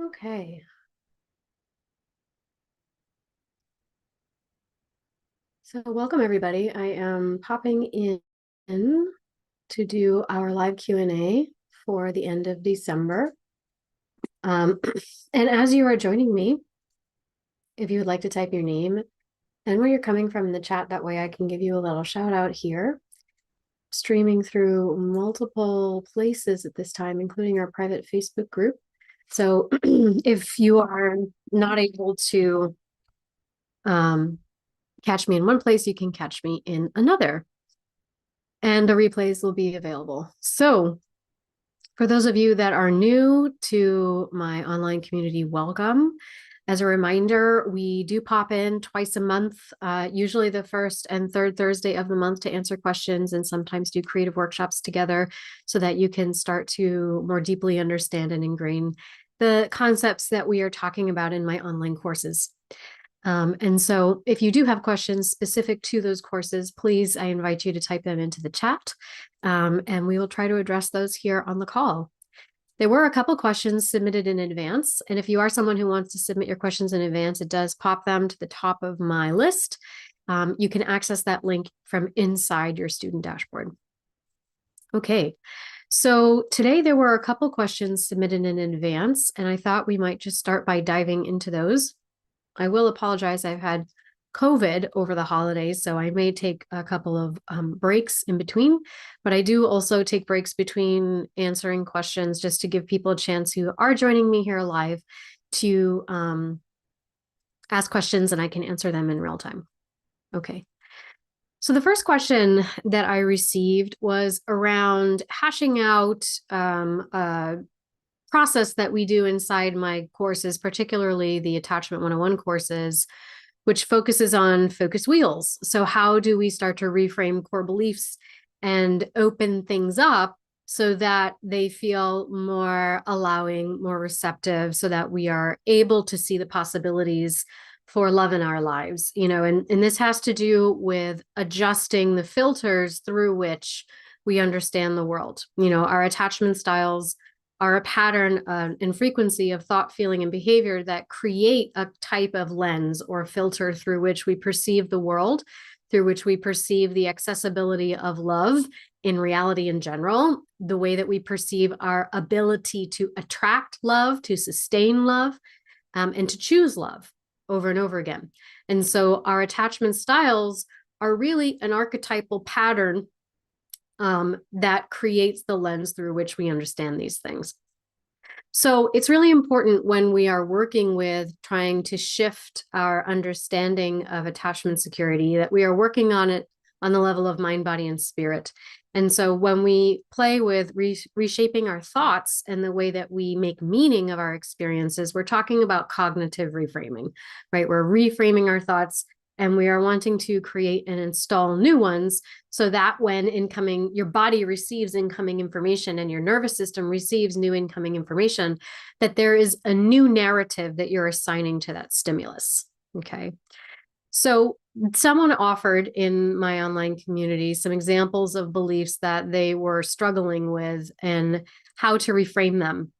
Okay. So welcome everybody. I am popping in to do our live Q&A for the end of December. And as you are joining me, if you would like to type your name and where you're coming from in the chat, that way I can give you a little shout out here. Streaming through multiple places at this time, including our private Facebook group. So if you are not able to catch me in one place, you can catch me in another. And the replays will be available. So for those of you that are new to my online community, welcome. As a reminder, we do pop in twice a month, usually the first and third Thursday of the month, to answer questions and sometimes do creative workshops together so that you can start to more deeply understand and ingrain the concepts that we are talking about in my online courses. And so if you do have questions specific to those courses, please, I invite you to type them into the chat, and we will try to address those here on the call. There were a couple questions submitted in advance, and if you are someone who wants to submit your questions in advance, it does pop them to the top of my list. You can access that link from inside your student dashboard. Okay, so today there were a couple questions submitted in advance, and I thought we might just start by diving into those. I will apologize. I've had COVID over the holidays, so I may take a couple of breaks in between, but I do also take breaks between answering questions just to give people a chance who are joining me here live to ask questions and I can answer them in real time. Okay. So the first question that I received was around hashing out a process that we do inside my courses, particularly the Attachment 101 courses, which focuses on focus wheels. So how do we start to reframe core beliefs and open things up so that they feel more allowing, more receptive, so that we are able to see the possibilities for love in our lives, and this has to do with adjusting the filters through which we understand the world. Our attachment styles are a pattern and frequency of thought, feeling, and behavior that create a type of lens or filter through which we perceive the world, through which we perceive the accessibility of love in reality in general, the way that we perceive our ability to attract love, to sustain love, and to choose love over and over again. And so our attachment styles are really an archetypal pattern that creates the lens through which we understand these things. So it's really important when we are working with trying to shift our understanding of attachment security that we are working on it on the level of mind, body, and spirit. And so when we play with reshaping our thoughts and the way that we make meaning of our experiences, we're talking about cognitive reframing, right? We're reframing our thoughts and we are wanting to create and install new ones so that when your body receives incoming information and your nervous system receives new incoming information, that there is a new narrative that you're assigning to that stimulus. Okay. So someone offered in my online community some examples of beliefs that they were struggling with and how to reframe them.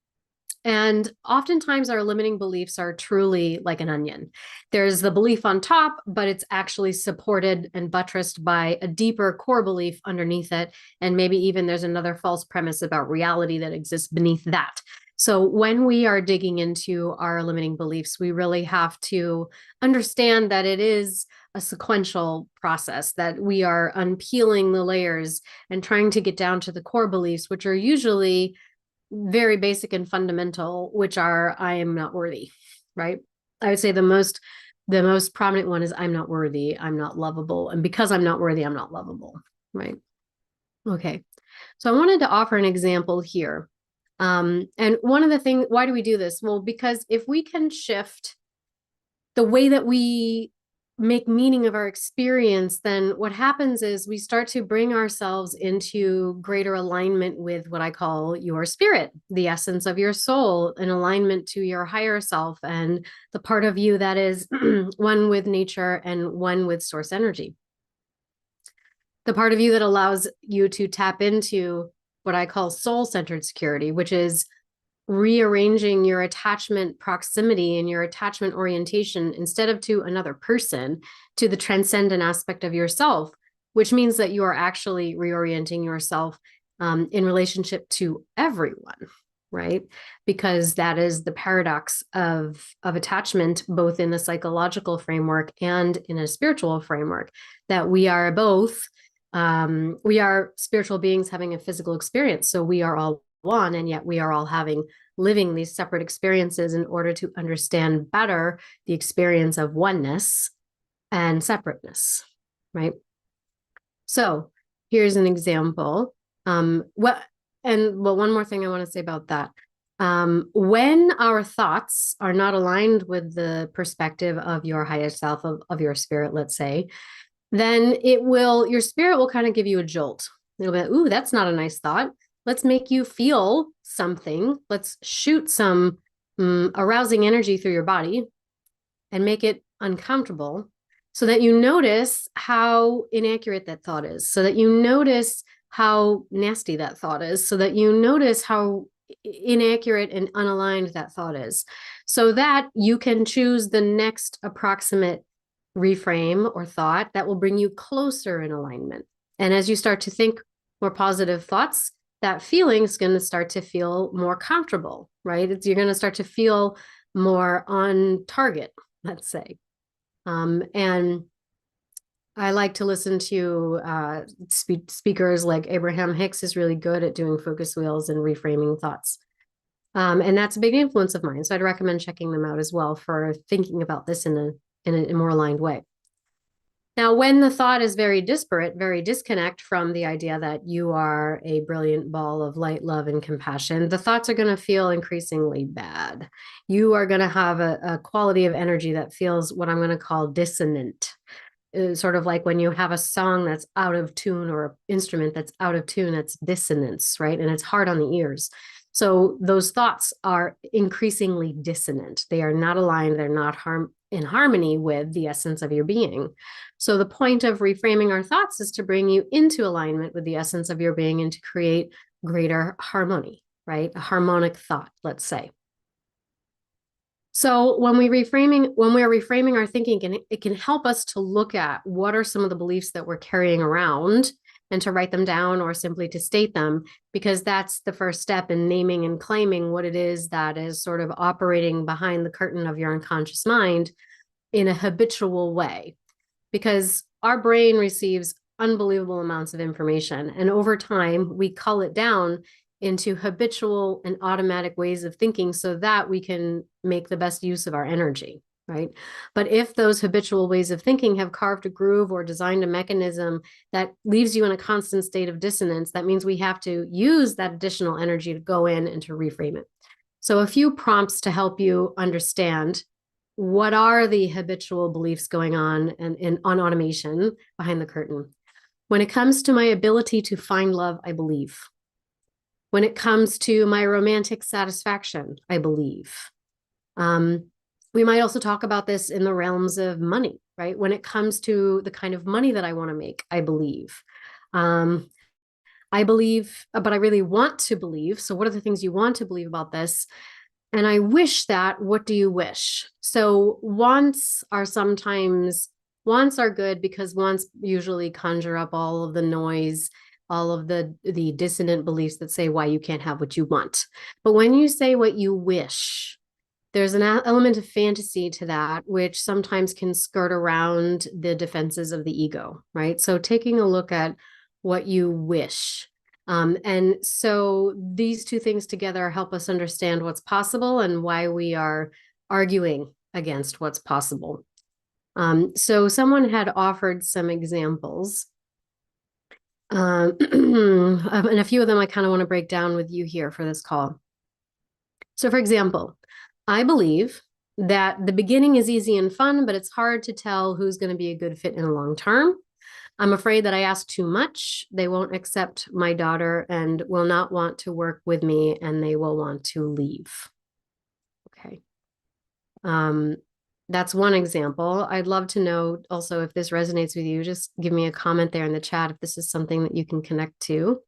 And oftentimes our limiting beliefs are truly like an onion. There's the belief on top, but it's actually supported and buttressed by a deeper core belief underneath it. And maybe even there's another false premise about reality that exists beneath that. So when we are digging into our limiting beliefs, we really have to understand that it is a sequential process, that we are unpeeling the layers and trying to get down to the core beliefs, which are usually very basic and fundamental, which are, I am not worthy, right? I would say the most prominent one is I'm not worthy, I'm not lovable. And because I'm not worthy, I'm not lovable, right? Okay. So I wanted to offer an example here. And one of the things, why do we do this? Well, because if we can shift the way that we make meaning of our experience, then what happens is we start to bring ourselves into greater alignment with what I call your spirit, the essence of your soul, an alignment to your higher self and the part of you that is one with nature and one with source energy. The part of you that allows you to tap into what I call soul-centered security, which is rearranging your attachment proximity and your attachment orientation instead of to another person, to the transcendent aspect of yourself, which means that you are actually reorienting yourself in relationship to everyone, right? Because that is the paradox of attachment, both in the psychological framework and in a spiritual framework, that we are both, we are spiritual beings having a physical experience. So we are all one, and yet we are all living these separate experiences in order to understand better the experience of oneness and separateness, right? So here's an example. One more thing I want to say about that. When our thoughts are not aligned with the perspective of your highest self, of your spirit, let's say, then your spirit will kind of give you a jolt. It'll be, ooh, that's not a nice thought. Let's make you feel something. Let's shoot some arousing energy through your body and make it uncomfortable, so that you notice how inaccurate that thought is, so that you notice how nasty that thought is, so that you notice how inaccurate and unaligned that thought is, so that you can choose the next approximate reframe or thought that will bring you closer in alignment. And as you start to think more positive thoughts, that feeling is going to start to feel more comfortable, right? You're going to start to feel more on target, let's say. And I like to listen to speakers like Abraham Hicks is really good at doing focus wheels and reframing thoughts. And that's a big influence of mine. So I'd recommend checking them out as well for thinking about this in a more aligned way. Now, when the thought is very disparate, very disconnect from the idea that you are a brilliant ball of light, love, and compassion, the thoughts are going to feel increasingly bad. You are going to have a quality of energy that feels what I'm going to call dissonant. Sort of like when you have a song that's out of tune or an instrument that's out of tune, that's dissonance, right? And it's hard on the ears. So those thoughts are increasingly dissonant. They are not aligned. They're not in harmony with the essence of your being. So the point of reframing our thoughts is to bring you into alignment with the essence of your being and to create greater harmony, right? A harmonic thought, let's say. So when we're reframing our thinking, it can help us to look at what are some of the beliefs that we're carrying around, and to write them down or simply to state them, because that's the first step in naming and claiming what it is that is sort of operating behind the curtain of your unconscious mind in a habitual way. Because our brain receives unbelievable amounts of information, and over time we cull it down into habitual and automatic ways of thinking so that we can make the best use of our energy, right? But if those habitual ways of thinking have carved a groove or designed a mechanism that leaves you in a constant state of dissonance, that means we have to use that additional energy to go in and to reframe it. So a few prompts to help you understand what are the habitual beliefs going on and on automation behind the curtain. When it comes to my ability to find love, I believe. When it comes to my romantic satisfaction, I believe. We might also talk about this in the realms of money, right? When it comes to the kind of money that I want to make, I believe. I believe, but I really want to believe. So what are the things you want to believe about this? And I wish that, what do you wish? So wants are good because wants usually conjure up all of the noise, all of the dissonant beliefs that say why you can't have what you want. But when you say what you wish, there's an element of fantasy to that, which sometimes can skirt around the defenses of the ego, right? So taking a look at what you wish. And so these two things together help us understand what's possible and why we are arguing against what's possible. So someone had offered some examples. And a few of them I kind of want to break down with you here for this call. So for example, I believe that the beginning is easy and fun, but it's hard to tell who's going to be a good fit in the long term. I'm afraid that I ask too much. They won't accept my daughter and will not want to work with me, and they will want to leave. Okay. That's one example. I'd love to know also if this resonates with you. Just give me a comment there in the chat if this is something that you can connect to.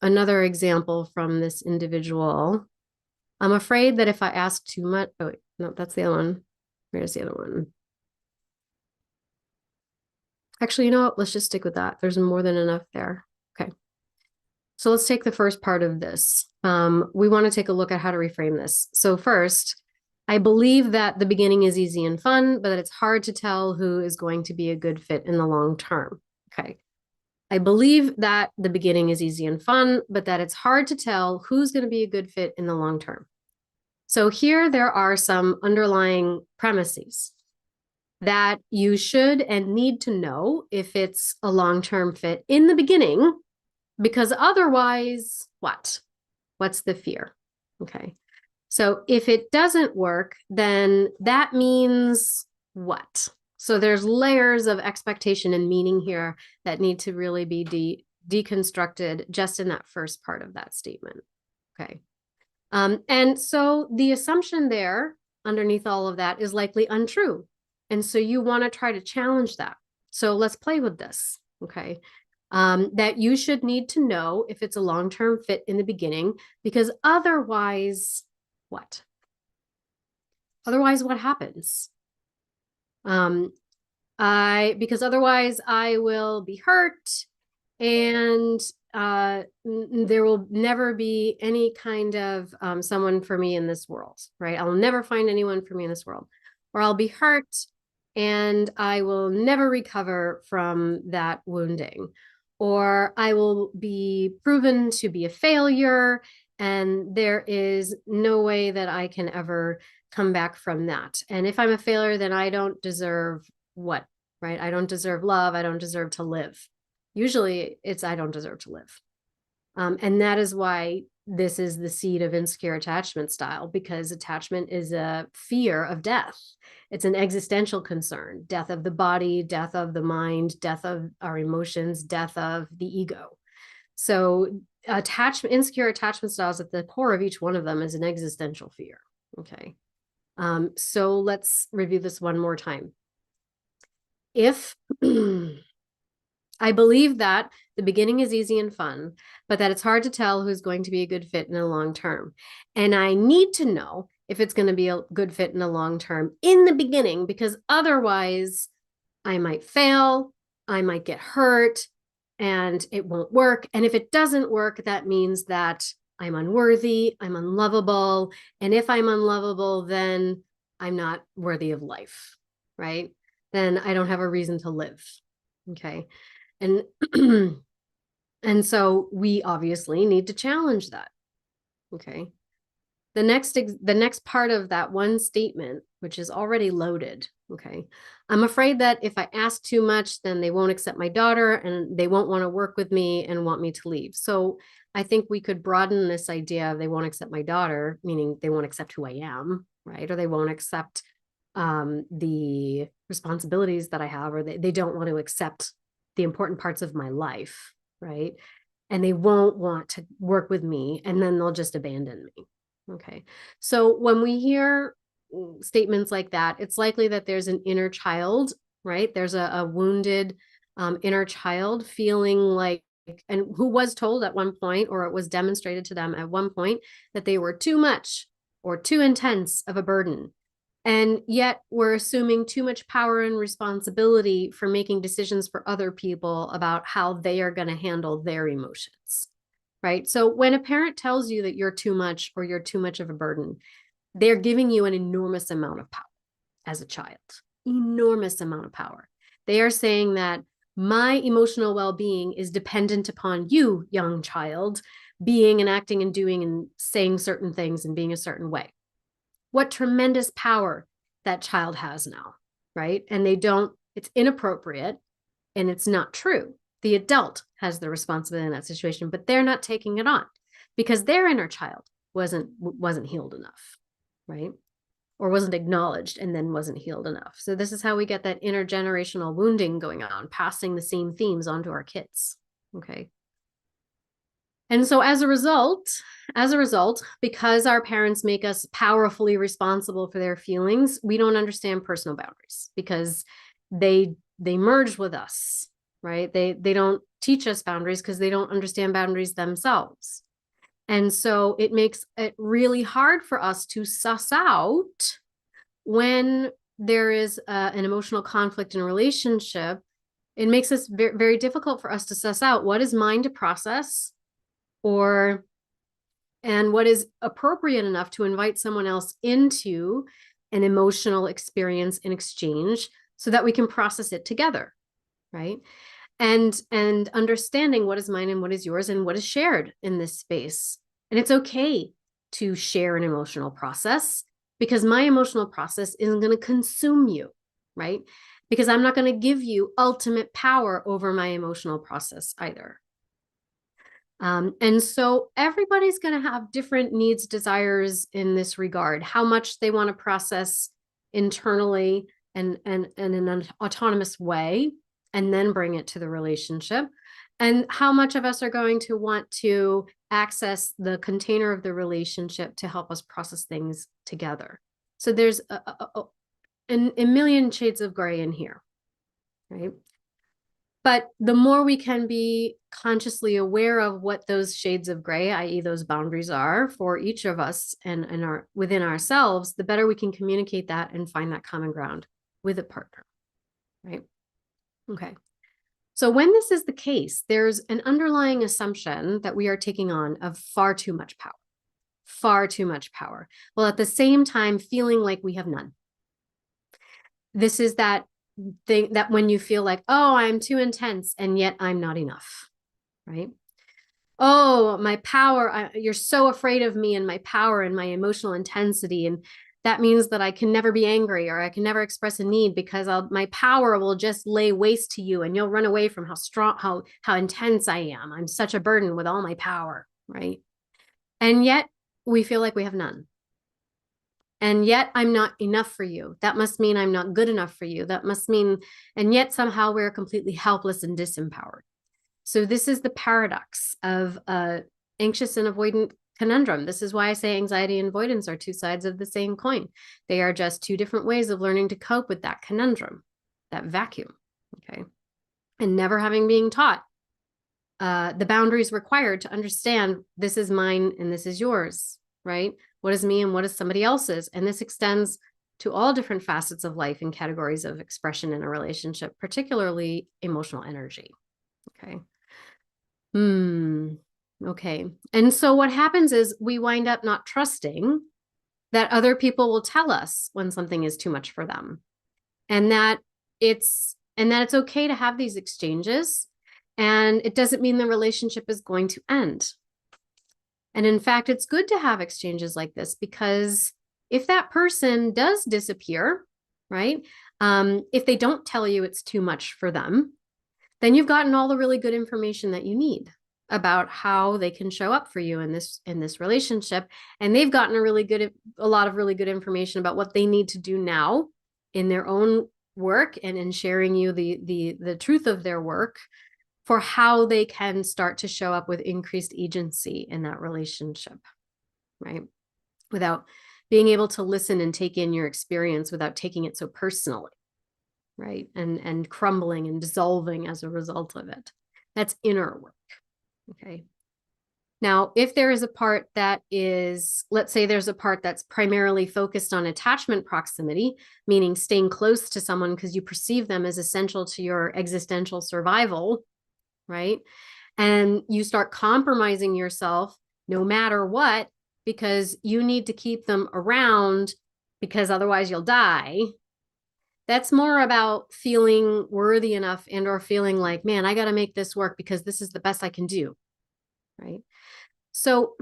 another example from this individual. I'm afraid that if I ask too much, oh wait, no, that's the other one. Where's the other one? Actually, you know what? Let's just stick with that. There's more than enough there. Okay. So let's take the first part of this. We want to take a look at how to reframe this. So first, I believe that the beginning is easy and fun, but that it's hard to tell who is going to be a good fit in the long term. Okay. I believe that the beginning is easy and fun, but that it's hard to tell who's going to be a good fit in the long term. So here there are some underlying premises that you should and need to know if it's a long-term fit in the beginning, because otherwise, what? What's the fear? Okay. So if it doesn't work, then that means what? So there's layers of expectation and meaning here that need to really be deconstructed just in that first part of that statement. Okay. And so the assumption there underneath all of that is likely untrue. And so you want to try to challenge that. So let's play with this. Okay. That you should need to know if it's a long-term fit in the beginning, because otherwise, what? Otherwise, what happens? Because otherwise I will be hurt, and there will never be any kind of someone for me in this world, right? I'll never find anyone for me in this world, or I'll be hurt and I will never recover from that wounding, or I will be proven to be a failure and there is no way that I can ever come back from that. And if I'm a failure, then I don't deserve what, right? I don't deserve love. I don't deserve to live. Usually it's I don't deserve to live. And that is why this is the seed of insecure attachment style, because attachment is a fear of death. It's an existential concern, death of the body, death of the mind, death of our emotions, death of the ego. So insecure attachment styles at the core of each one of them is an existential fear. Okay. So let's review this one more time. If I believe that the beginning is easy and fun, but that it's hard to tell who's going to be a good fit in the long term. And I need to know if it's going to be a good fit in the long term in the beginning, because otherwise I might fail, I might get hurt, and it won't work. And if it doesn't work, that means that I'm unworthy, I'm unlovable. And if I'm unlovable, then I'm not worthy of life, right? Then I don't have a reason to live. Okay. And and so we obviously need to challenge that. Okay. The next part of that one statement, which is already loaded. Okay. I'm afraid that if I ask too much, then they won't accept my daughter and they won't want to work with me and want me to leave. So I think we could broaden this idea of they won't accept my daughter, meaning they won't accept who I am, right? Or they won't accept the responsibilities that I have, or they don't want to accept the important parts of my life, right? And they won't want to work with me, and then they'll just abandon me. Okay. So when we hear statements like that, it's likely that there's an inner child, right? There's a wounded inner child feeling like, and who was told at one point, or it was demonstrated to them at one point, that they were too much or too intense of a burden. And yet we're assuming too much power and responsibility for making decisions for other people about how they are going to handle their emotions, right? So when a parent tells you that you're too much or you're too much of a burden, they're giving you an enormous amount of power as a child, enormous amount of power. They are saying that my emotional well-being is dependent upon you, young child, being and acting and doing and saying certain things and being a certain way. What tremendous power that child has now, right? And it's inappropriate and it's not true. The adult has the responsibility in that situation, but they're not taking it on because their inner child wasn't healed enough, right? Or wasn't acknowledged and then wasn't healed enough. So this is how we get that intergenerational wounding going on, passing the same themes onto our kids, okay? And so as a result, because our parents make us powerfully responsible for their feelings, we don't understand personal boundaries because they merge with us. right? They don't teach us boundaries because they don't understand boundaries themselves. And so it makes it really hard for us to suss out when there is an emotional conflict in a relationship. It makes it very, very difficult for us to suss out what is mine to process, and what is appropriate enough to invite someone else into an emotional experience in exchange so that we can process it together, right? And understanding what is mine and what is yours and what is shared in this space. And it's okay to share an emotional process, because my emotional process isn't going to consume you, right? Because I'm not going to give you ultimate power over my emotional process either. And so everybody's going to have different needs, desires in this regard, how much they want to process internally and in an autonomous way, and then bring it to the relationship, and how much of us are going to want to access the container of the relationship to help us process things together. So there's a million shades of gray in here, right? But the more we can be consciously aware of what those shades of gray, i.e. those boundaries, are for each of us and our within ourselves, the better we can communicate that and find that common ground with a partner, right? Okay. So when this is the case, there's an underlying assumption that we are taking on of far too much power, far too much power, while at the same time feeling like we have none. This is that thing that when you feel like, oh, I'm too intense and yet I'm not enough, right? Oh, my power, you're so afraid of me and my power and my emotional intensity. And that means that I can never be angry, or I can never express a need, because my power will just lay waste to you and you'll run away from how strong, how intense I am. I'm such a burden with all my power, right? And yet we feel like we have none. And yet I'm not enough for you. That must mean I'm not good enough for you. That must mean, and yet somehow we're completely helpless and disempowered. So this is the paradox of anxious and avoidant conundrum. This is why I say anxiety and avoidance are two sides of the same coin. They are just two different ways of learning to cope with that conundrum, that vacuum, okay? And never having been taught the boundaries required to understand this is mine and this is yours, right? What is me and what is somebody else's? And this extends to all different facets of life and categories of expression in a relationship, particularly emotional energy, okay? Okay. And so what happens is we wind up not trusting that other people will tell us when something is too much for them, and that it's okay to have these exchanges, and it doesn't mean the relationship is going to end. And in fact, it's good to have exchanges like this, because if that person does disappear, right? If they don't tell you it's too much for them, then you've gotten all the really good information that you need about how they can show up for you in this relationship. And they've gotten a lot of really good information about what they need to do now in their own work, and in sharing you the truth of their work, for how they can start to show up with increased agency in that relationship, right? Without being able to listen and take in your experience without taking it so personally, right? And crumbling and dissolving as a result of it. That's inner work, okay? Now, if there is a part that is, let's say there's a part that's primarily focused on attachment proximity, meaning staying close to someone because you perceive them as essential to your existential survival, right? And you start compromising yourself no matter what, because you need to keep them around because otherwise you'll die. That's more about feeling worthy enough and or feeling like, man, I got to make this work because this is the best I can do, right? So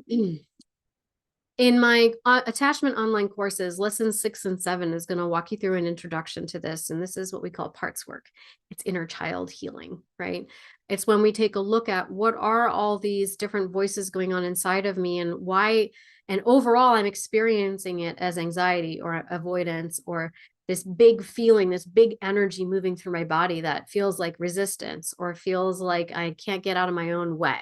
in my attachment online courses, lessons 6 and 7 is going to walk you through an introduction to this. And this is what we call parts work. It's inner child healing, right? It's when we take a look at what are all these different voices going on inside of me, and why, and overall I'm experiencing it as anxiety or avoidance, or this big feeling, this big energy moving through my body that feels like resistance, or feels like I can't get out of my own way.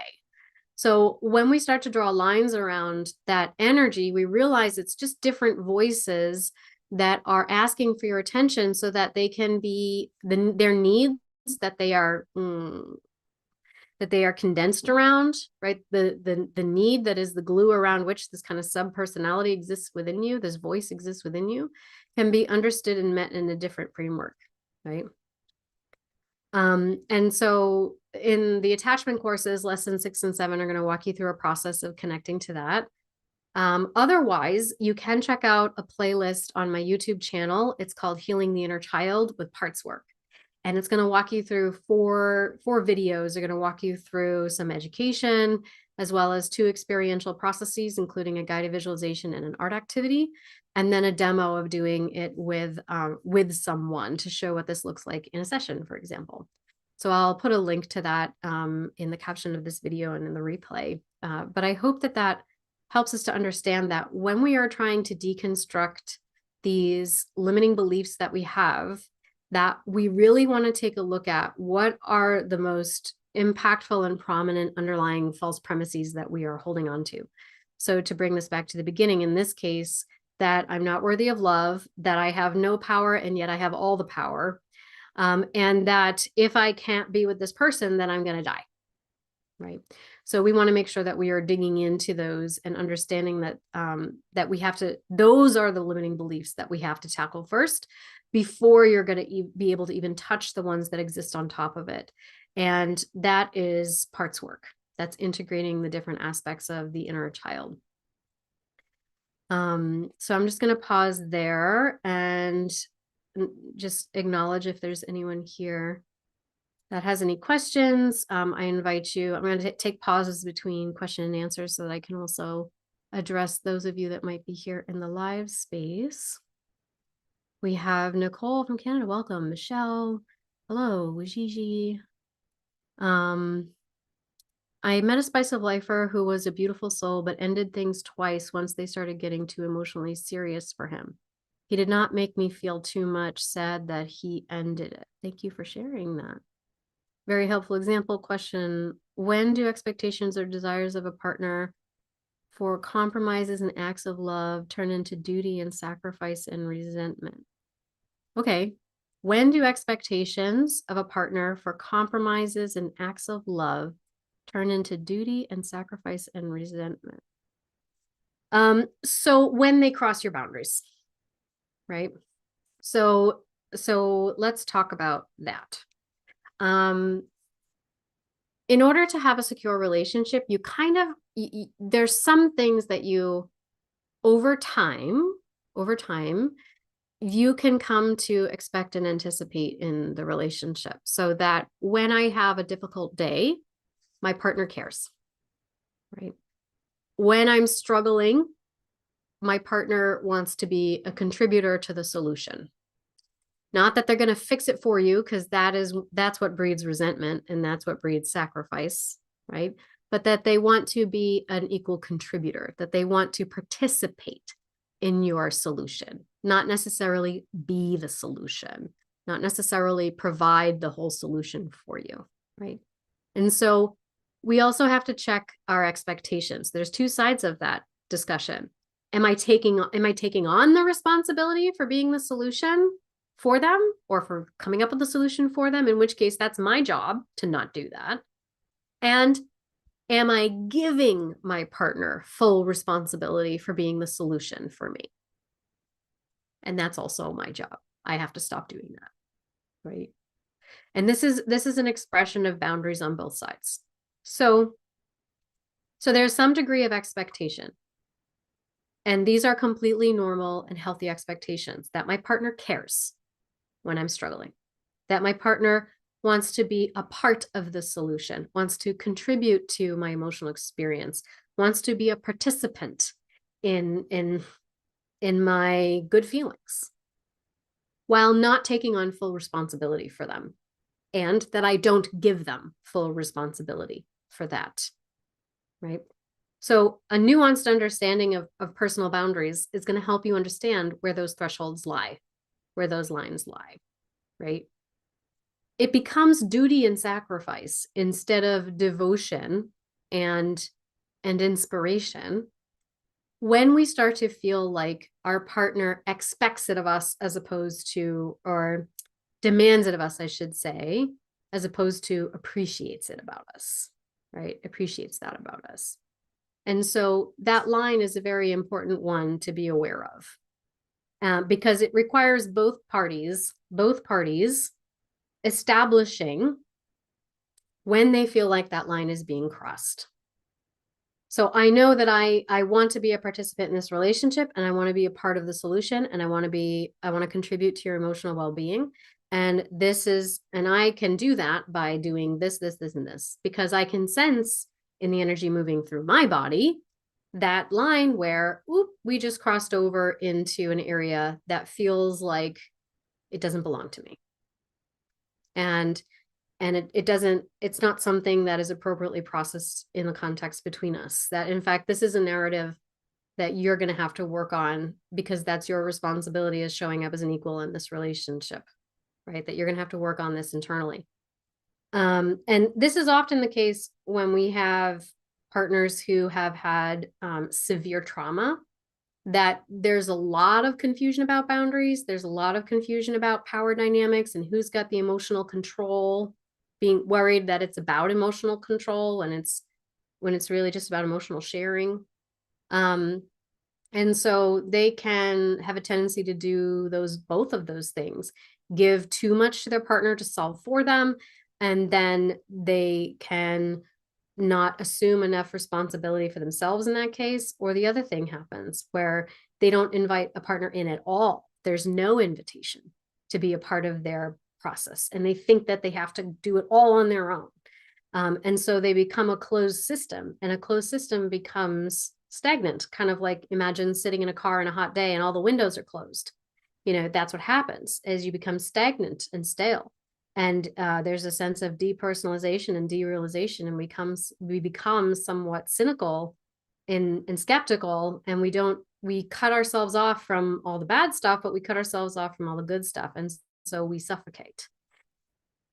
So when we start to draw lines around that energy, we realize it's just different voices that are asking for your attention so that they can be, their needs that they are condensed around, right? The need that is the glue around which this kind of sub-personality exists within you, this voice exists within you, can be understood and met in a different framework, right? And so in the attachment courses, lessons 6 and 7 are going to walk you through a process of connecting to that. Otherwise, you can check out a playlist on my YouTube channel. It's called Healing the Inner Child with Parts Work. And it's going to walk you through four videos. They're going to walk you through some education, as well as 2 experiential processes, including a guided visualization and an art activity, and then a demo of doing it with someone to show what this looks like in a session, for example. So I'll put a link to that in the caption of this video and in the replay. But I hope that that helps us to understand that when we are trying to deconstruct these limiting beliefs that we have, that we really want to take a look at what are the most impactful and prominent underlying false premises that we are holding on to. So to bring this back to the beginning, in this case, that I'm not worthy of love, that I have no power, and yet I have all the power. And that if I can't be with this person, then I'm going to die, right? So we want to make sure that we are digging into those and understanding that that we have to, those are the limiting beliefs that we have to tackle first before you're going to be able to even touch the ones that exist on top of it. And that is parts work. That's integrating the different aspects of the inner child. So I'm just going to pause there and just acknowledge if there's anyone here that has any questions. I invite you, I'm going to take pauses between question and answer so that I can also address those of you that might be here in the live space. We have Nicole from Canada. Welcome. Michelle. Hello. Gigi. I met a spice of lifer who was a beautiful soul, but ended things twice once they started getting too emotionally serious for him. He did not make me feel too much sad that he ended it. Thank you for sharing that. Very helpful example. Question: when do expectations or desires of a partner for compromises and acts of love turn into duty and sacrifice and resentment? Okay. When do expectations of a partner for compromises and acts of love turn into duty and sacrifice and resentment? So when they cross your boundaries, right? So let's talk about that. In order to have a secure relationship, you kind of, there's some things that you, over time, you can come to expect and anticipate in the relationship, so that when I have a difficult day, my partner cares, right? When I'm struggling, my partner wants to be a contributor to the solution. Not that they're going to fix it for you, because that's what breeds resentment and that's what breeds sacrifice, right? But that they want to be an equal contributor, that they want to participate in your solution, not necessarily be the solution, not necessarily provide the whole solution for you, right? And so we also have to check our expectations. There's 2 sides of that discussion. Am I taking on the responsibility for being the solution for them, or for coming up with a solution for them, in which case that's my job to not do that? And am I giving my partner full responsibility for being the solution for me? And that's also my job. I have to stop doing that, right? And this is an expression of boundaries on both sides. So there's some degree of expectation. And these are completely normal and healthy expectations, that my partner cares when I'm struggling, that my partner wants to be a part of the solution, wants to contribute to my emotional experience, wants to be a participant in my good feelings, while not taking on full responsibility for them, and that I don't give them full responsibility for that, right? So a nuanced understanding of personal boundaries is going to help you understand where those thresholds lie, where those lines lie, right? It becomes duty and sacrifice instead of devotion and inspiration when we start to feel like our partner expects it of us, as opposed to, or demands it of us, I should say, as opposed to appreciates it about us, right? Appreciates that about us. And so that line is a very important one to be aware of, because it requires both parties establishing when they feel like that line is being crossed. So I know that I want to be a participant in this relationship, and I want to be a part of the solution, and I want to contribute to your emotional well-being. And I can do that by doing this, and this, because I can sense in the energy moving through my body that line where, we just crossed over into an area that feels like it doesn't belong to me. And it's not something that is appropriately processed in the context between us. That in fact, this is a narrative that you're going to have to work on, because that's your responsibility as showing up as an equal in this relationship, right? That you're going to have to work on this internally. And this is often the case when we have partners who have had severe trauma, that there's a lot of confusion about boundaries. There's a lot of confusion about power dynamics and who's got the emotional control, being worried that it's about emotional control when it's really just about emotional sharing. And so they can have a tendency to do both of those things, give too much to their partner to solve for them, and then they can not assume enough responsibility for themselves in that case. Or the other thing happens where they don't invite a partner in at all. There's no invitation to be a part of their process, and they think that they have to do it all on their own. And so they become a closed system, and a closed system becomes stagnant, kind of like imagine sitting in a car on a hot day and all the windows are closed. That's what happens as you become stagnant and stale. And there's a sense of depersonalization and derealization, and we become somewhat cynical and skeptical, and we cut ourselves off from all the bad stuff, but we cut ourselves off from all the good stuff. And so we suffocate.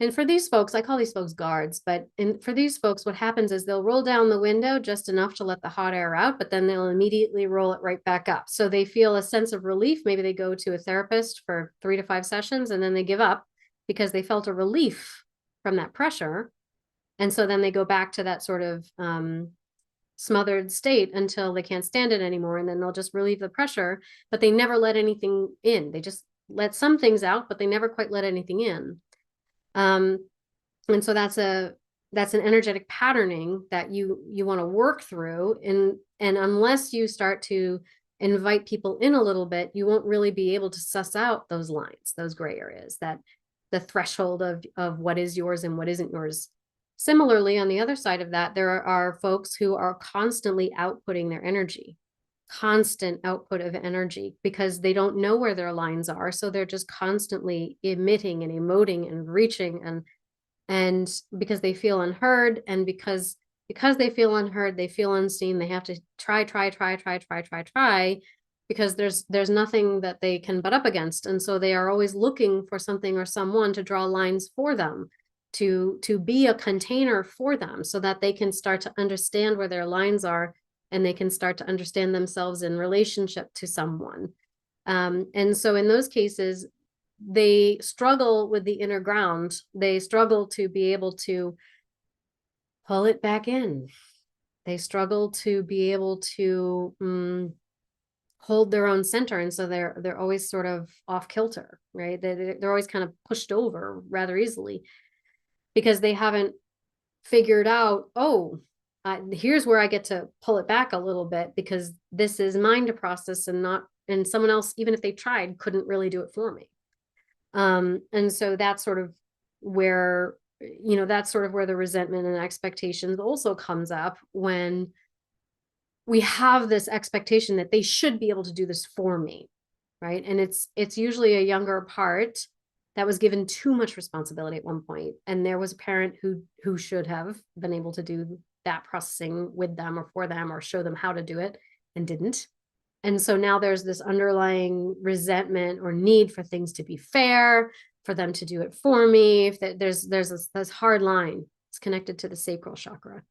And for these folks, I call these folks guards, but for these folks, what happens is they'll roll down the window just enough to let the hot air out, but then they'll immediately roll it right back up. So they feel a sense of relief. Maybe they go to a therapist for 3 to 5 sessions, and then they give up because they felt a relief from that pressure. And so then they go back to that sort of smothered state until they can't stand it anymore. And then they'll just relieve the pressure, but they never let anything in. They just let some things out, but they never quite let anything in. And so that's an energetic patterning that you want to work through. And unless you start to invite people in a little bit, you won't really be able to suss out those lines, those gray areas, that the threshold of what is yours and what isn't yours. Similarly, on the other side of that, there are folks who are constantly outputting their energy, constant output of energy, because they don't know where their lines are. So they're just constantly emitting and emoting and reaching, and because they feel unheard, and because they feel unheard, they feel unseen, they have to try, because there's nothing that they can butt up against. And so they are always looking for something or someone to draw lines for them, to be a container for them, so that they can start to understand where their lines are, and they can start to understand themselves in relationship to someone. And so in those cases, they struggle with the inner ground. They struggle to be able to pull it back in. They struggle to be able to hold their own center. And so they're always sort of off kilter, right? They're always kind of pushed over rather easily, because they haven't figured out, here's where I get to pull it back a little bit, because this is mine to process, and someone else, even if they tried, couldn't really do it for me. And so that's sort of where, the resentment and expectations also comes up, when we have this expectation that they should be able to do this for me, right? And it's usually a younger part that was given too much responsibility at one point, and there was a parent who should have been able to do that processing with them or for them, or show them how to do it, and didn't. And so now there's this underlying resentment or need for things to be fair, for them to do it for me. If there's this hard line. It's connected to the sacral chakra,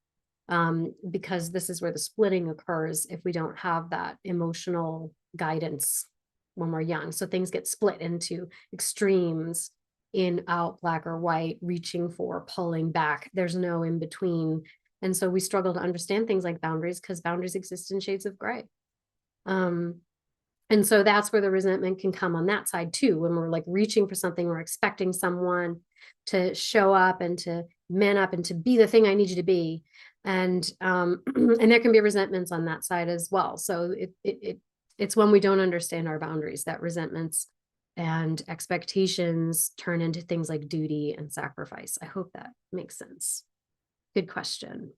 because this is where the splitting occurs if we don't have that emotional guidance when we're young. So things get split into extremes in, out, black or white, reaching for, pulling back. There's no in between. And so we struggle to understand things like boundaries because boundaries exist in shades of gray. And so that's where the resentment can come on that side too. When we're like reaching for something, we're expecting someone to show up and to man up and to be the thing I need you to be. And and there can be resentments on that side as well. So it's when we don't understand our boundaries that resentments and expectations turn into things like duty and sacrifice. I hope that makes sense. Good question.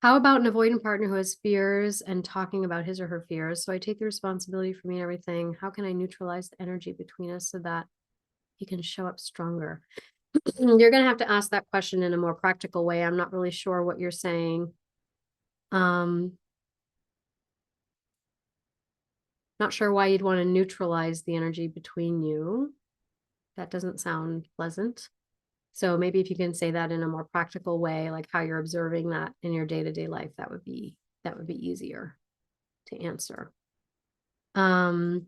How about an avoidant partner who has fears and talking about his or her fears? So I take the responsibility for me and everything. How can I neutralize the energy between us so that he can show up stronger? You're going to have to ask that question in a more practical way. I'm not really sure what you're saying. Not sure why you'd want to neutralize the energy between you. That doesn't sound pleasant. So maybe if you can say that in a more practical way, like how you're observing that in your day-to-day life, that would be easier to answer. How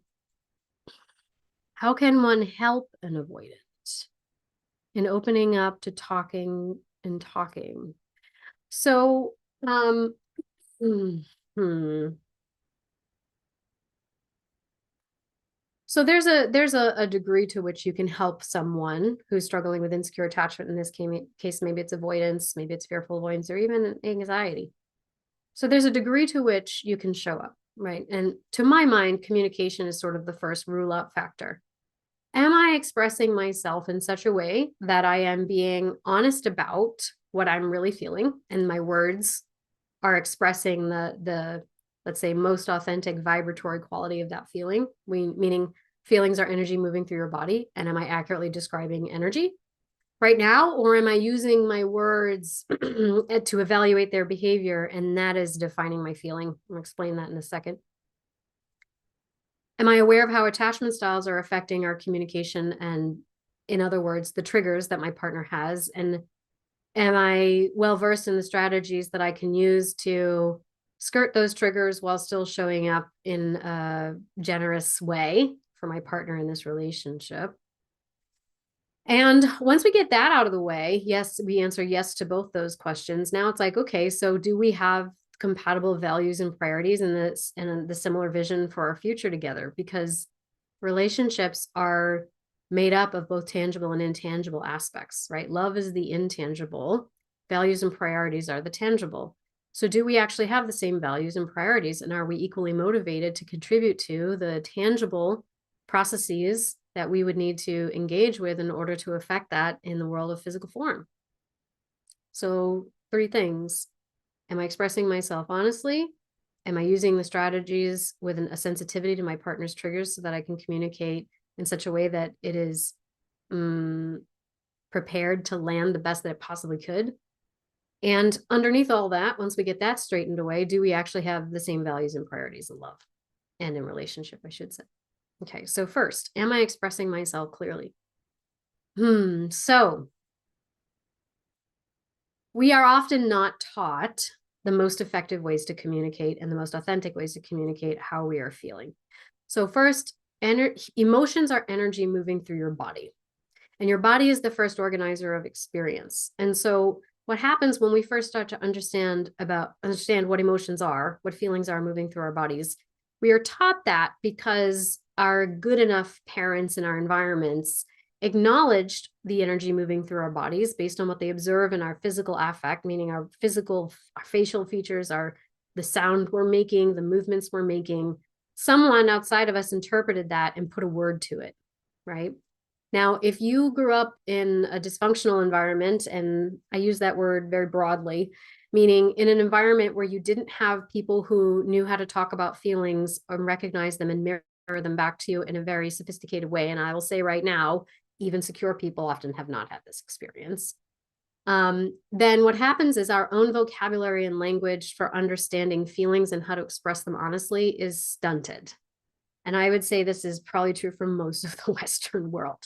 can one help an avoidant in opening up to talking and talking? So, So there's a degree to which you can help someone who's struggling with insecure attachment. In this case, maybe it's avoidance, maybe it's fearful avoidance, or even anxiety. So there's a degree to which you can show up, right? And to my mind, communication is sort of the first rule out factor. Am I expressing myself in such a way that I am being honest about what I'm really feeling, and my words are expressing the let's say, most authentic vibratory quality of that feeling, meaning feelings are energy moving through your body. And am I accurately describing energy right now? Or am I using my words to evaluate their behavior? And that is defining my feeling. I'll explain that in a second. Am I aware of how attachment styles are affecting our communication? And in other words, the triggers that my partner has? And am I well versed in the strategies that I can use to skirt those triggers while still showing up in a generous way for my partner in this relationship? And once we get that out of the way, yes, we answer yes to both those questions. Now it's like, okay, so do we have compatible values and priorities and the similar vision for our future together? Because relationships are made up of both tangible and intangible aspects, right? Love is the intangible, values and priorities are the tangible. So do we actually have the same values and priorities? And are we equally motivated to contribute to the tangible processes that we would need to engage with in order to affect that in the world of physical form? So 3 things. Am I expressing myself honestly? Am I using the strategies with a sensitivity to my partner's triggers so that I can communicate in such a way that it is prepared to land the best that it possibly could? And underneath all that, once we get that straightened away, do we actually have the same values and priorities in love and in relationship, I should say? Okay, so first, am I expressing myself clearly? So we are often not taught the most effective ways to communicate and the most authentic ways to communicate how we are feeling. So first, emotions are energy moving through your body, and your body is the first organizer of experience. And so what happens when we first start to understand what emotions are, what feelings are moving through our bodies, we are taught that because our good enough parents in our environments acknowledged the energy moving through our bodies based on what they observe in our physical affect, meaning our facial features, the sound we're making, the movements we're making. Someone outside of us interpreted that and put a word to it, right? Now, if you grew up in a dysfunctional environment, and I use that word very broadly, meaning in an environment where you didn't have people who knew how to talk about feelings and recognize them and mirror them back to you in a very sophisticated way. And I will say right now, even secure people often have not had this experience. Then what happens is our own vocabulary and language for understanding feelings and how to express them honestly is stunted. And I would say this is probably true for most of the Western world,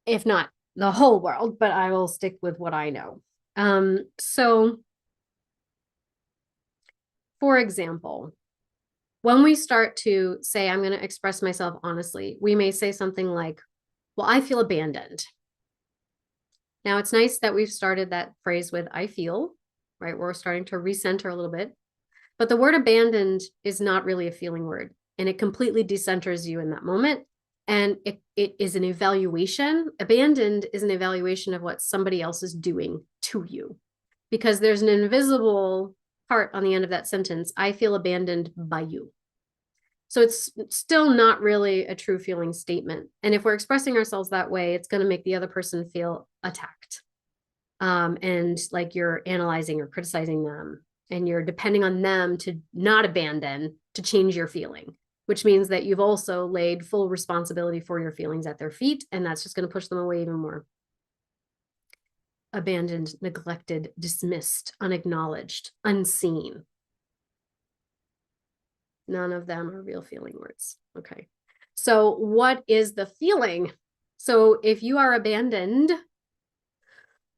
if not the whole world, but I will stick with what I know. So, for example, when we start to say, I'm going to express myself honestly, we may say something like, well, I feel abandoned. Now, it's nice that we've started that phrase with I feel, right? We're starting to recenter a little bit. But the word abandoned is not really a feeling word, and it completely decenters you in that moment. And it is an evaluation. Abandoned is an evaluation of what somebody else is doing to you, because there's an invisible part on the end of that sentence. I feel abandoned by you. So it's still not really a true feeling statement. And if we're expressing ourselves that way, it's going to make the other person feel attacked. And like you're analyzing or criticizing them, and you're depending on them to not abandon to change your feeling, which means that you've also laid full responsibility for your feelings at their feet, and that's just going to push them away even more. Abandoned, neglected, dismissed, unacknowledged, unseen. None of them are real feeling words. Okay. So what is the feeling? So if you are abandoned,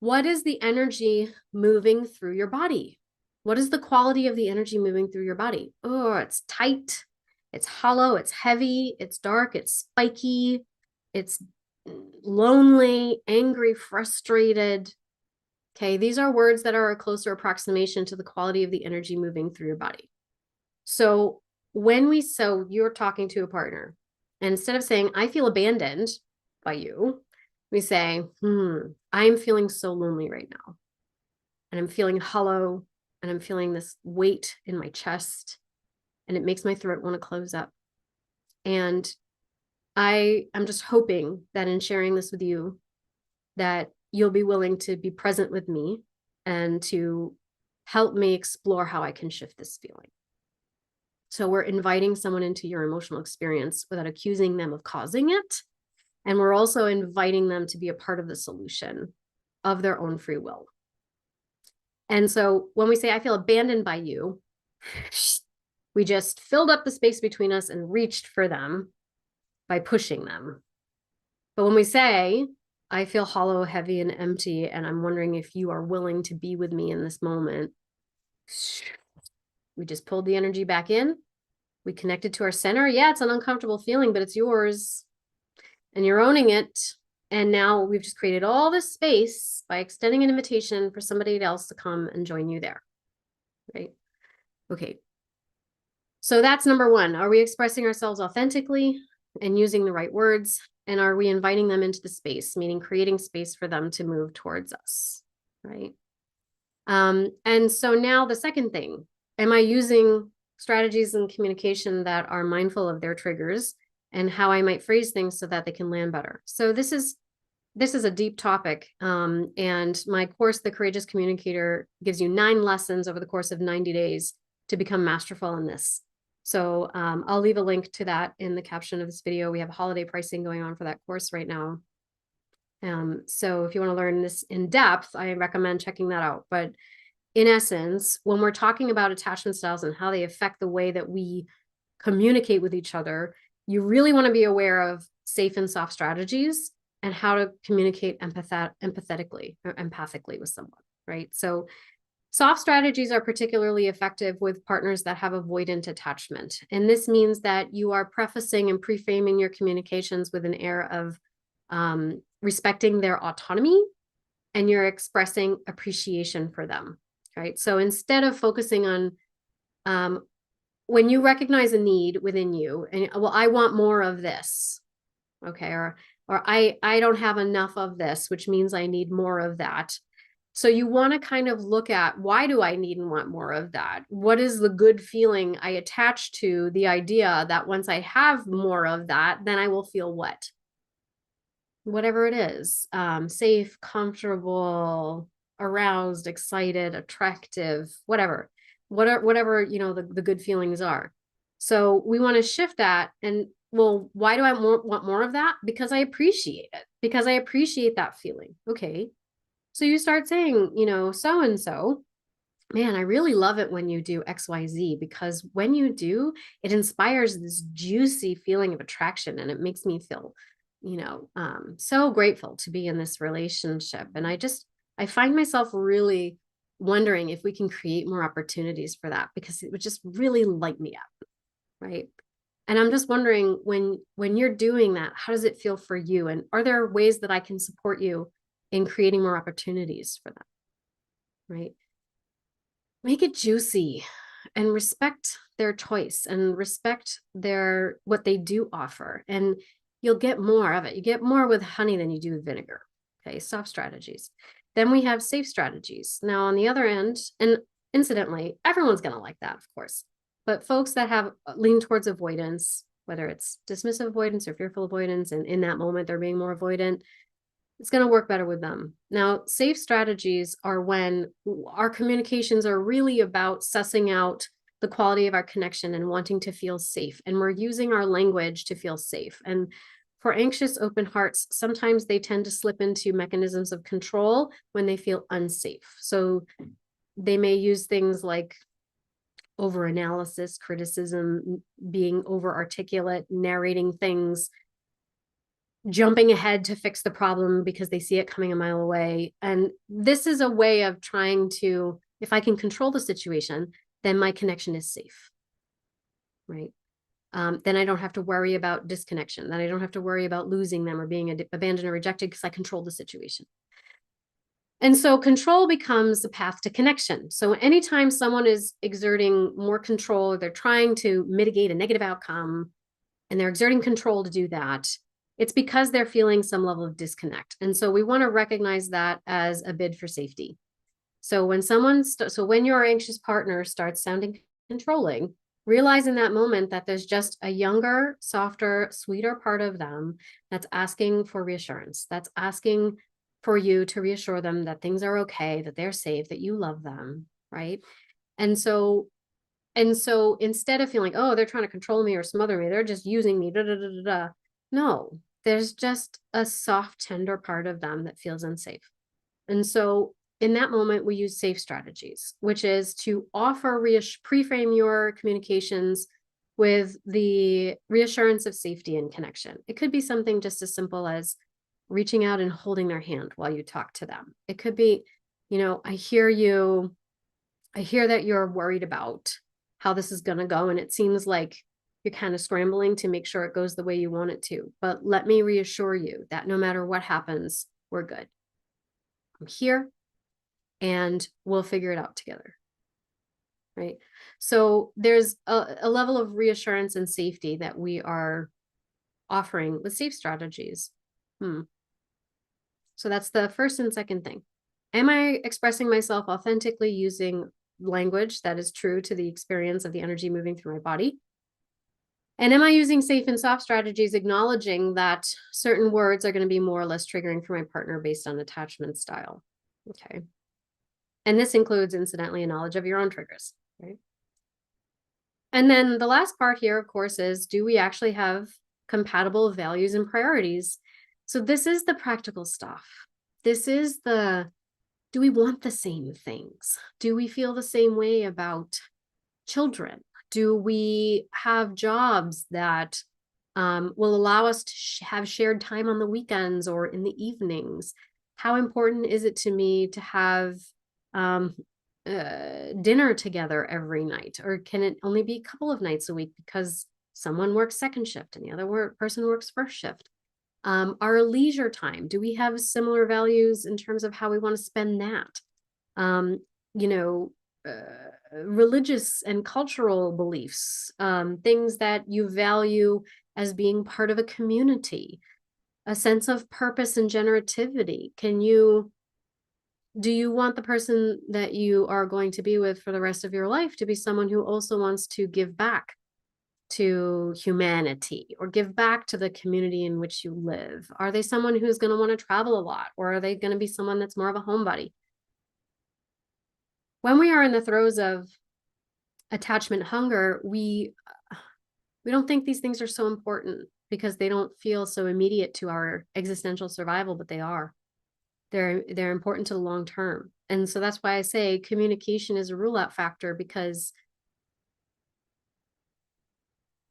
what is the energy moving through your body? What is the quality of the energy moving through your body? Oh, it's tight, it's hollow, it's heavy, it's dark, it's spiky, it's lonely, angry, frustrated. Okay, these are words that are a closer approximation to the quality of the energy moving through your body. So so you're talking to a partner, and instead of saying, I feel abandoned by you, we say, I'm feeling so lonely right now. And I'm feeling hollow, and I'm feeling this weight in my chest, and it makes my throat want to close up. And I'm just hoping that in sharing this with you, that you'll be willing to be present with me and to help me explore how I can shift this feeling. So we're inviting someone into your emotional experience without accusing them of causing it. And we're also inviting them to be a part of the solution of their own free will. And so when we say, I feel abandoned by you, we just filled up the space between us and reached for them by pushing them. But when we say, I feel hollow, heavy, and empty, and I'm wondering if you are willing to be with me in this moment, we just pulled the energy back in. We connected to our center. Yeah, it's an uncomfortable feeling, but it's yours. And you're owning it. And now we've just created all this space by extending an invitation for somebody else to come and join you there. Right? Okay. So that's number one. Are we expressing ourselves authentically and using the right words? And are we inviting them into the space, meaning creating space for them to move towards us? Right? And so now the second thing, am I using strategies in communication that are mindful of their triggers and how I might phrase things so that they can land better? So this is a deep topic. And my course, The Courageous Communicator, gives you 9 lessons over the course of 90 days to become masterful in this. So I'll leave a link to that in the caption of this video. We have holiday pricing going on for that course right now. So if you want to learn this in depth, I recommend checking that out. But in essence, when we're talking about attachment styles and how they affect the way that we communicate with each other, you really want to be aware of safe and soft strategies and how to communicate empathetically or empathically with someone, right? So soft strategies are particularly effective with partners that have avoidant attachment. And this means that you are prefacing and preframing your communications with an air of respecting their autonomy, and you're expressing appreciation for them, right? So instead of focusing on when you recognize a need within you, and well, I want more of this, okay, or I don't have enough of this, which means I need more of that. So you want to kind of look at, why do I need and want more of that? What is the good feeling I attach to the idea that once I have more of that, then I will feel what? Whatever it is, safe, comfortable, aroused, excited, attractive, whatever, you know, the good feelings are. So we want to shift that. And well, why do I want more of that? Because I appreciate it, because I appreciate that feeling. Okay. So you start saying, you know, so-and-so, man, I really love it when you do XYZ, because when you do, it inspires this juicy feeling of attraction, and it makes me feel, you know, so grateful to be in this relationship. And I find myself really wondering if we can create more opportunities for that, because it would just really light me up. right? And I'm just wondering, when you're doing that, how does it feel for you? And are there ways that I can support you in creating more opportunities for that, right? Make it juicy and respect their choice and respect their what they do offer. And you'll get more of it. You get more with honey than you do with vinegar. Okay, soft strategies. Then we have safe strategies. Now, on the other end, and incidentally, everyone's going to like that, of course. But folks that have lean towards avoidance, whether it's dismissive avoidance or fearful avoidance, and in that moment they're being more avoidant, it's going to work better with them. Now, safe strategies are when our communications are really about sussing out the quality of our connection and wanting to feel safe. And we're using our language to feel safe. And for anxious open hearts, sometimes they tend to slip into mechanisms of control when they feel unsafe. So they may use things like overanalysis, criticism, being over articulate, narrating things, jumping ahead to fix the problem because they see it coming a mile away. And this is a way of trying to, if I can control the situation, then my connection is safe, right? Then I don't have to worry about disconnection. Then I don't have to worry about losing them or being abandoned or rejected because I control the situation. And so control becomes the path to connection. So anytime someone is exerting more control, or they're trying to mitigate a negative outcome, and they're exerting control to do that, it's because they're feeling some level of disconnect. And so we want to recognize that as a bid for safety. So when your anxious partner starts sounding controlling, realize in that moment that there's just a younger, softer, sweeter part of them that's asking for reassurance, that's asking for you to reassure them that things are okay, that they're safe, that you love them, right? And so instead of feeling, oh, they're trying to control me or smother me, they're just using me, da, da, da, da, da. No, there's just a soft, tender part of them that feels unsafe. And so in that moment, we use safe strategies, which is to pre-frame your communications with the reassurance of safety and connection. It could be something just as simple as reaching out and holding their hand while you talk to them. It could be, I hear you. I hear that you're worried about how this is going to go. And it seems like you're kind of scrambling to make sure it goes the way you want it to. But let me reassure you that no matter what happens, we're good. I'm here and we'll figure it out together. Right. So there's a level of reassurance and safety that we are offering with safe strategies. So that's the first and second thing. Am I expressing myself authentically using language that is true to the experience of the energy moving through my body? And am I using safe and soft strategies, acknowledging that certain words are going to be more or less triggering for my partner based on attachment style? Okay. And this includes, incidentally, a knowledge of your own triggers, right? And then the last part here, of course, is, do we actually have compatible values and priorities? So this is the practical stuff. This is do we want the same things? Do we feel the same way about children? Do we have jobs that will allow us to have shared time on the weekends or in the evenings? How important is it to me to have dinner together every night? Or can it only be a couple of nights a week because someone works second shift and the other person works first shift? Our leisure time, do we have similar values in terms of how we want to spend that? Religious and cultural beliefs, things that you value as being part of a community, a sense of purpose and generativity. Do you want the person that you are going to be with for the rest of your life to be someone who also wants to give back to humanity or give back to the community in which you live? Are they someone who's going to want to travel a lot, or are they going to be someone that's more of a homebody? When we are in the throes of attachment hunger, we don't think these things are so important because they don't feel so immediate to our existential survival, but they are. They're important to the long term. And so that's why I say communication is a rule out factor, because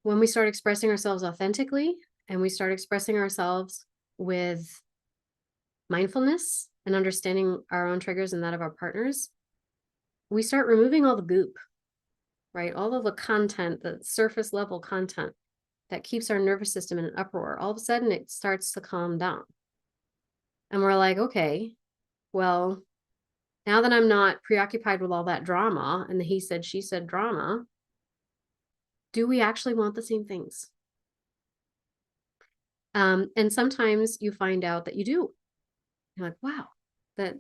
when we start expressing ourselves authentically and we start expressing ourselves with mindfulness and understanding our own triggers and that of our partners, we start removing all the goop. right? All of the content, the surface level content that keeps our nervous system in an uproar, all of a sudden it starts to calm down. And we're like, okay, well, now that I'm not preoccupied with all that drama and the he said, she said drama, do we actually want the same things? And sometimes you find out that you do. You're like, wow, that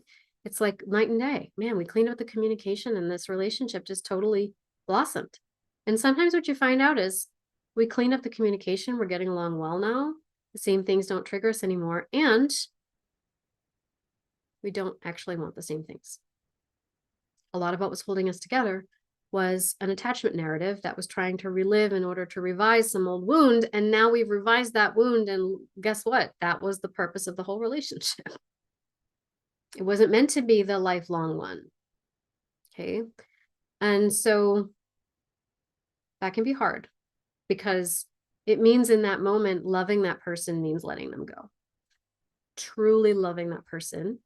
it's like night and day. Man, we cleaned up the communication and this relationship just totally blossomed. And sometimes what you find out is we cleaned up the communication, we're getting along well now. The same things don't trigger us anymore. And we don't actually want the same things. A lot of what was holding us together was an attachment narrative that was trying to relive in order to revise some old wound. And now we've revised that wound. And guess what? That was the purpose of the whole relationship. It wasn't meant to be the lifelong one. Okay. And so that can be hard because it means in that moment, loving that person means letting them go. Truly loving that person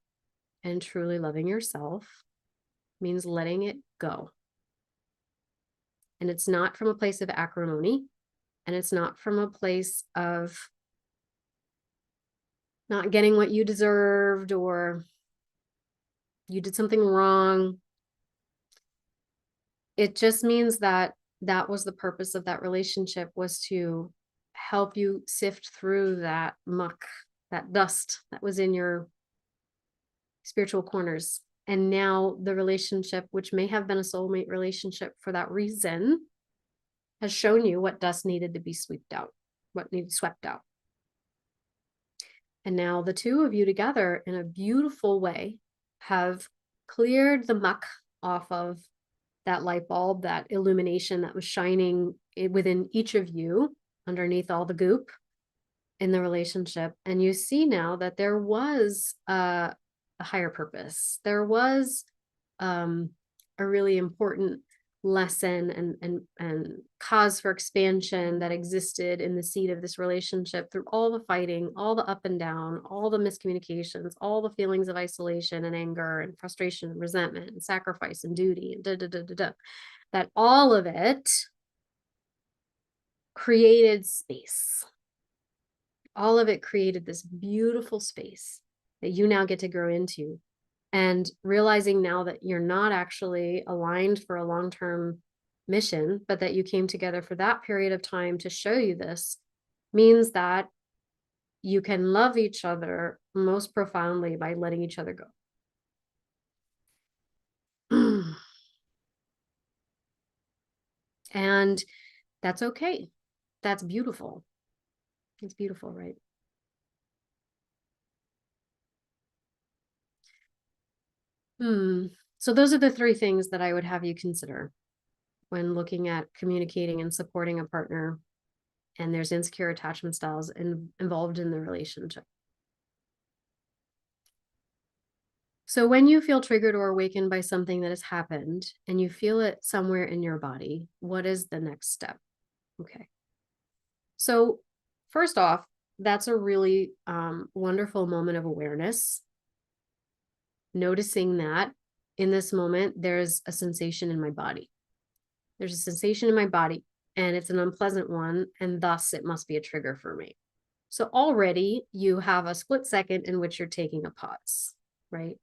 and truly loving yourself means letting it go. And it's not from a place of acrimony, and it's not from a place of not getting what you deserved or you did something wrong. It just means that that was the purpose of that relationship, was to help you sift through that muck, that dust that was in your spiritual corners. And now the relationship, which may have been a soulmate relationship for that reason, has shown you what dust needed to be swept out, what needed swept out. And now the two of you together in a beautiful way have cleared the muck off of that light bulb, that illumination that was shining within each of you underneath all the goop in the relationship. And you see now that there was a higher purpose. There was a really important lesson and cause for expansion that existed in the seed of this relationship through all the fighting, all the up and down, all the miscommunications, all the feelings of isolation and anger and frustration and resentment and sacrifice and duty and that all of it created space. All of it created this beautiful space that you now get to grow into. And realizing now that you're not actually aligned for a long-term mission, but that you came together for that period of time to show you this, means that you can love each other most profoundly by letting each other go. And that's okay. That's beautiful. It's beautiful, right? So those are the three things that I would have you consider when looking at communicating and supporting a partner, and there's insecure attachment styles involved in the relationship. So when you feel triggered or awakened by something that has happened and you feel it somewhere in your body, what is the next step? Okay. So first off, that's a really wonderful moment of awareness. Noticing that in this moment, there's a sensation in my body. There's a sensation in my body and it's an unpleasant one, and thus it must be a trigger for me. So already you have a split second in which you're taking a pause, right?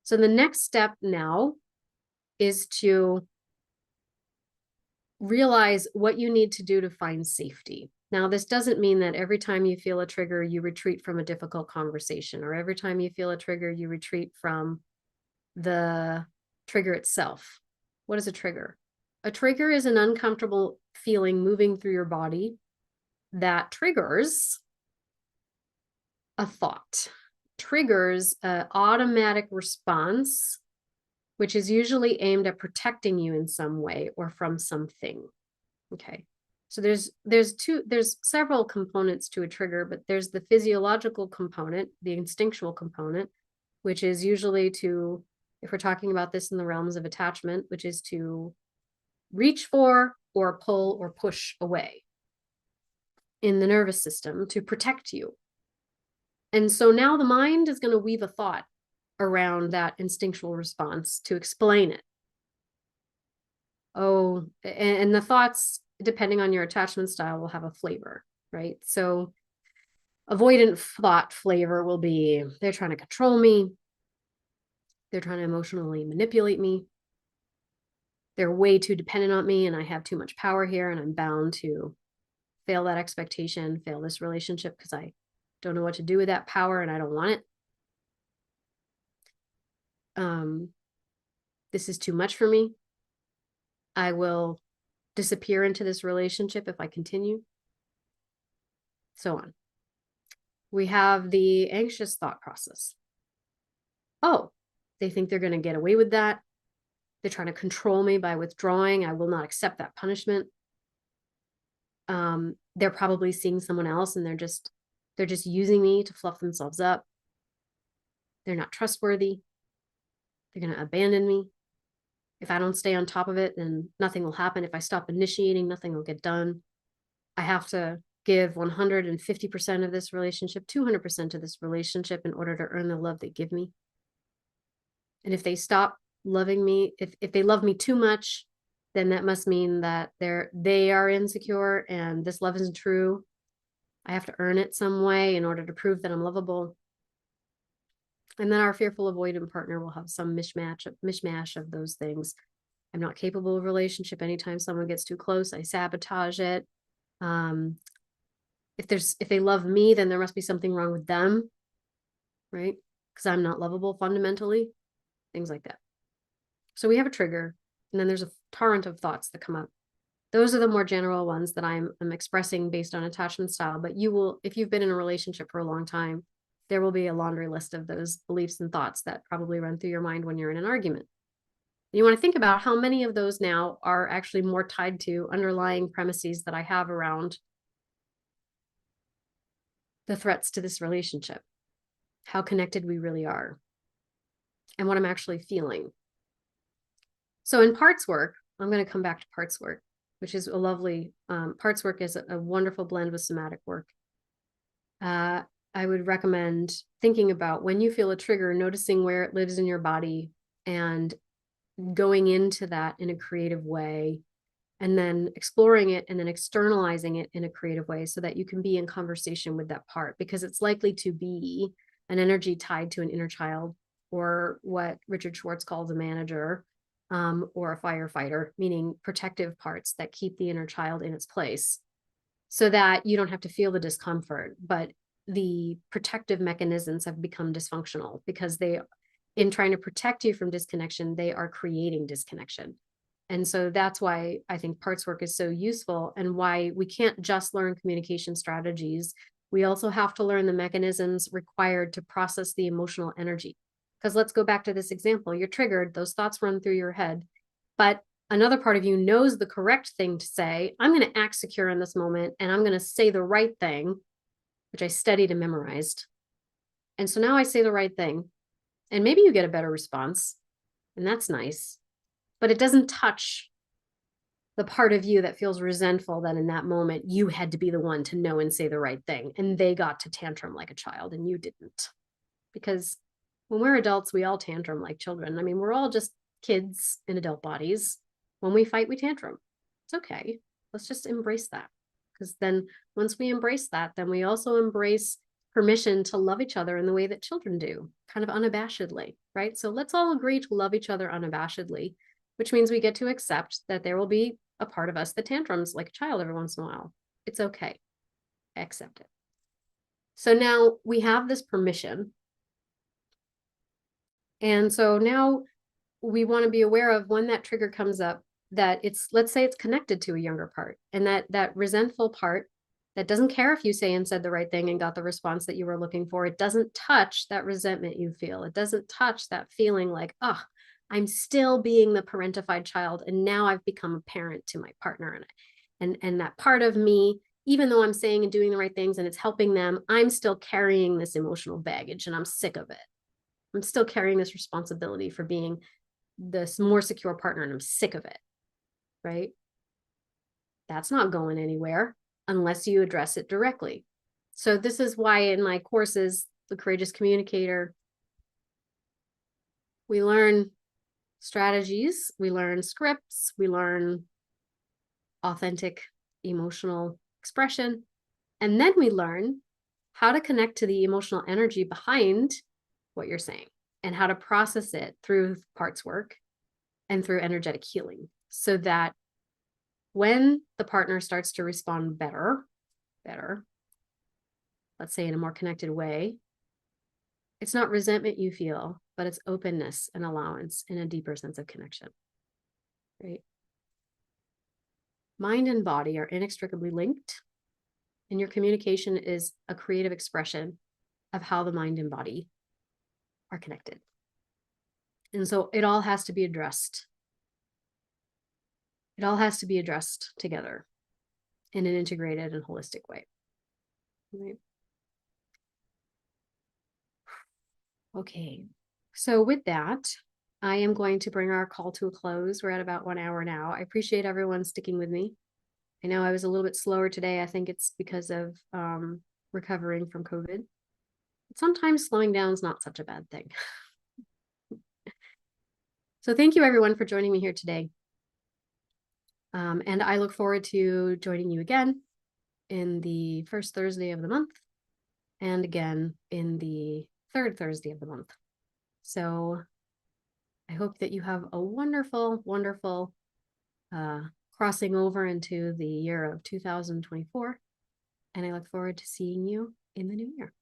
So the next step now is to realize what you need to do to find safety. Now, this doesn't mean that every time you feel a trigger, you retreat from a difficult conversation, or every time you feel a trigger, you retreat from the trigger itself. What is a trigger? A trigger is an uncomfortable feeling moving through your body that triggers a thought, triggers an automatic response, which is usually aimed at protecting you in some way or from something. Okay. So there's several components to a trigger, but there's the physiological component, the instinctual component, which is usually to, if we're talking about this in the realms of attachment, which is to reach for or pull or push away in the nervous system to protect you. And so now the mind is going to weave a thought around that instinctual response to explain it. oh, and the thoughts, depending on your attachment style, will have a flavor, right? So avoidant thought flavor will be, they're trying to control me. They're trying to emotionally manipulate me. They're way too dependent on me, and I have too much power here, and I'm bound to fail that expectation, fail this relationship because I don't know what to do with that power and I don't want it. This is too much for me. I will disappear into this relationship if I continue. So on. We have the anxious thought process. Oh, they think they're going to get away with that. They're trying to control me by withdrawing. I will not accept that punishment. They're probably seeing someone else and they're just using me to fluff themselves up. They're not trustworthy. They're going to abandon me. If I don't stay on top of it, then nothing will happen. If I stop initiating, nothing will get done. I have to give 150% of this relationship, 200% of this relationship in order to earn the love they give me. And if they stop loving me, if they love me too much, then that must mean that they are insecure and this love isn't true. I have to earn it some way in order to prove that I'm lovable. And then our fearful avoidant partner will have some mishmash of those things. I'm not capable of relationship. Anytime someone gets too close, I sabotage it. If they love me, then there must be something wrong with them, right? Because I'm not lovable fundamentally, things like that. So we have a trigger, and then there's a torrent of thoughts that come up. Those are the more general ones that I'm expressing based on attachment style. But you will, if you've been in a relationship for a long time, there will be a laundry list of those beliefs and thoughts that probably run through your mind when you're in an argument. You want to think about how many of those now are actually more tied to underlying premises that I have around the threats to this relationship, how connected we really are, and what I'm actually feeling. So in parts work, I'm going to come back to parts work, which is a lovely, parts work is a wonderful blend with somatic work. I would recommend thinking about when you feel a trigger, noticing where it lives in your body and going into that in a creative way, and then exploring it and then externalizing it in a creative way so that you can be in conversation with that part, because it's likely to be an energy tied to an inner child, or what Richard Schwartz calls a manager, or a firefighter, meaning protective parts that keep the inner child in its place so that you don't have to feel the discomfort. But the protective mechanisms have become dysfunctional because in trying to protect you from disconnection, they are creating disconnection. And so that's why I think parts work is so useful, and why we can't just learn communication strategies. We also have to learn the mechanisms required to process the emotional energy. Because let's go back to this example. You're triggered, those thoughts run through your head, but another part of you knows the correct thing to say. I'm going to act secure in this moment, and I'm going to say the right thing, which I studied and memorized. And so now I say the right thing, and maybe you get a better response, and that's nice, but it doesn't touch the part of you that feels resentful that in that moment you had to be the one to know and say the right thing, and they got to tantrum like a child and you didn't. Because when we're adults, we all tantrum like children. I mean, we're all just kids in adult bodies. When we fight, we tantrum. It's okay. Let's just embrace that. Because then once we embrace that, then we also embrace permission to love each other in the way that children do, kind of unabashedly, right? So let's all agree to love each other unabashedly, which means we get to accept that there will be a part of us that tantrums like a child every once in a while. It's okay. Accept it. So now we have this permission. And so now we want to be aware of when that trigger comes up, that it's, let's say it's connected to a younger part, and that resentful part that doesn't care if you say and said the right thing and got the response that you were looking for. It doesn't touch that resentment you feel. It doesn't touch that feeling like, oh, I'm still being the parentified child, and now I've become a parent to my partner. And that part of me, even though I'm saying and doing the right things and it's helping them, I'm still carrying this emotional baggage and I'm sick of it. I'm still carrying this responsibility for being this more secure partner, and I'm sick of it, right? That's not going anywhere unless you address it directly. So this is why in my courses, the Courageous Communicator, we learn strategies, we learn scripts, we learn authentic emotional expression, and then we learn how to connect to the emotional energy behind what you're saying and how to process it through parts work and through energetic healing, so that when the partner starts to respond better, let's say in a more connected way, it's not resentment you feel, but it's openness and allowance and a deeper sense of connection, right? Mind and body are inextricably linked, and your communication is a creative expression of how the mind and body are connected. And so it all has to be addressed. It all has to be addressed together in an integrated and holistic way. Right? Okay, so with that, I am going to bring our call to a close. We're at about 1 hour now. I appreciate everyone sticking with me. I know I was a little bit slower today. I think it's because of recovering from COVID. But sometimes slowing down is not such a bad thing. So thank you everyone for joining me here today. And I look forward to joining you again in the first Thursday of the month and again in the third Thursday of the month. So I hope that you have a wonderful, wonderful crossing over into the year of 2024. And I look forward to seeing you in the new year.